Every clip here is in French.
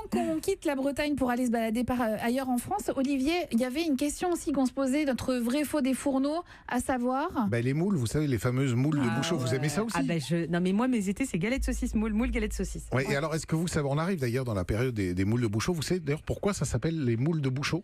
qu'on quitte la Bretagne pour aller se balader ailleurs en France, Olivier, il y avait une question aussi qu'on se posait, notre vrai faux des fourneaux, à savoir... Les moules, vous savez, les fameuses moules de Bouchot, vous aimez ça aussi? Non mais moi mes étés c'est galette saucisse, moule galette saucisse. Oui, et alors est-ce que vous savez, on arrive d'ailleurs dans la période des moules de Bouchot, vous savez d'ailleurs pourquoi ça s'appelle les moules de Bouchot?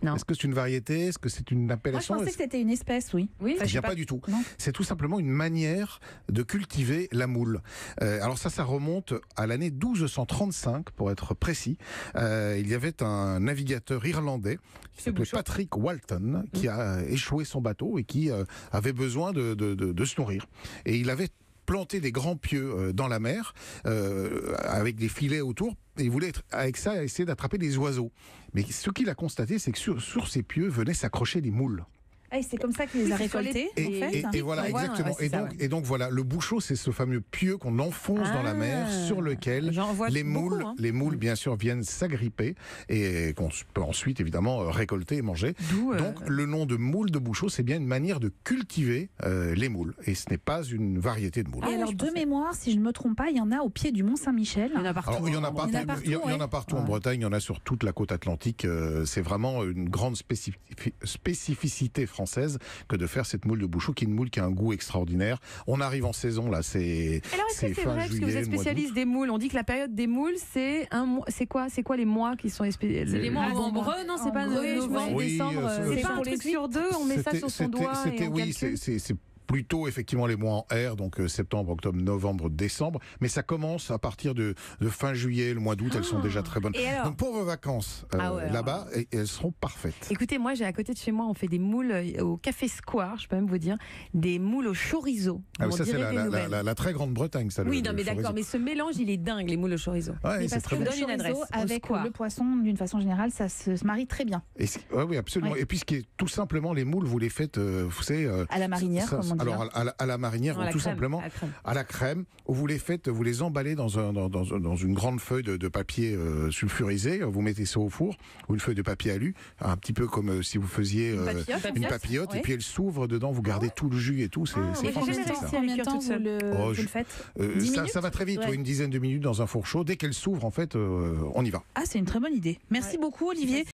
Non. Est-ce que c'est une variété? Est-ce que c'est une appellation? Moi je pensais que c'était une espèce, oui. Oui, Il n'y a pas du tout. C'est tout simplement une manière de cultiver la moule. Alors ça remonte à l'année 1235, pour être précis. Il y avait un navigateur irlandais qui s'appelait Patrick Walton, qui a échoué son bateau et qui avait besoin de se nourrir. Et il avait planté des grands pieux dans la mer avec des filets autour. Et il voulait avec ça essayer d'attraper des oiseaux. Mais ce qu'il a constaté, c'est que sur ces pieux venaient s'accrocher des moules. Et c'est comme ça qu'il les a récoltés, en fait. Et voilà, exactement. Et donc voilà, le bouchot, c'est ce fameux pieu qu'on enfonce dans la mer, sur lequel les moules, bien sûr, viennent s'agripper et qu'on peut ensuite, évidemment, récolter et manger. Donc le nom de moule de Bouchot, c'est bien une manière de cultiver les moules. Et ce n'est pas une variété de moules. Et alors, de mémoire, si je ne me trompe pas, il y en a au pied du Mont-Saint-Michel. Il y en a partout. Il y en a partout en Bretagne, il y en a sur toute la côte atlantique. C'est vraiment une grande spécificité française que de faire cette moule de Bouchot, qui est une moule qui a un goût extraordinaire. On arrive en saison, là, c'est alors, est-ce que c'est vrai, parce que vous êtes spécialiste des moules, on dit que la période des moules, c'est quoi les mois qui sont c'est les mois novembre, non, c'est pas novembre, décembre, c'est pas un truc sur deux, on met ça sur son doigt et on calcule. C'est plutôt effectivement les mois en R, donc septembre, octobre, novembre, décembre, mais ça commence à partir de fin juillet, le mois d'août, elles sont déjà très bonnes. Donc pour vos vacances là-bas, elles seront parfaites. Écoutez, moi j'ai à côté de chez moi, on fait des moules au Café Square, je peux même vous dire, des moules au chorizo. Ça c'est la très grande Bretagne, ça. Oui, non mais d'accord, mais ce mélange il est dingue, les moules au chorizo. Ouais, parce que le chorizo avec le poisson, d'une façon générale, ça se marie très bien. Oui, absolument. Et puis ce qui est tout simplement, les moules, vous les faites, vous savez, à la marinière, comme on dit. Alors à la marinière, ou tout simplement à la crème, où vous les faites, vous les emballez dans une grande feuille de papier sulfurisé, vous mettez ça au four, ou une feuille de papier alu, un petit peu comme si vous faisiez une papillote, et puis elle s'ouvre dedans, vous gardez tout le jus et tout, c'est fantastique. Combien de temps vous le faites? Ça va très vite, une dizaine de minutes dans un four chaud. Dès qu'elle s'ouvre, en fait, on y va. Ah, c'est une très bonne idée. Merci beaucoup, Olivier.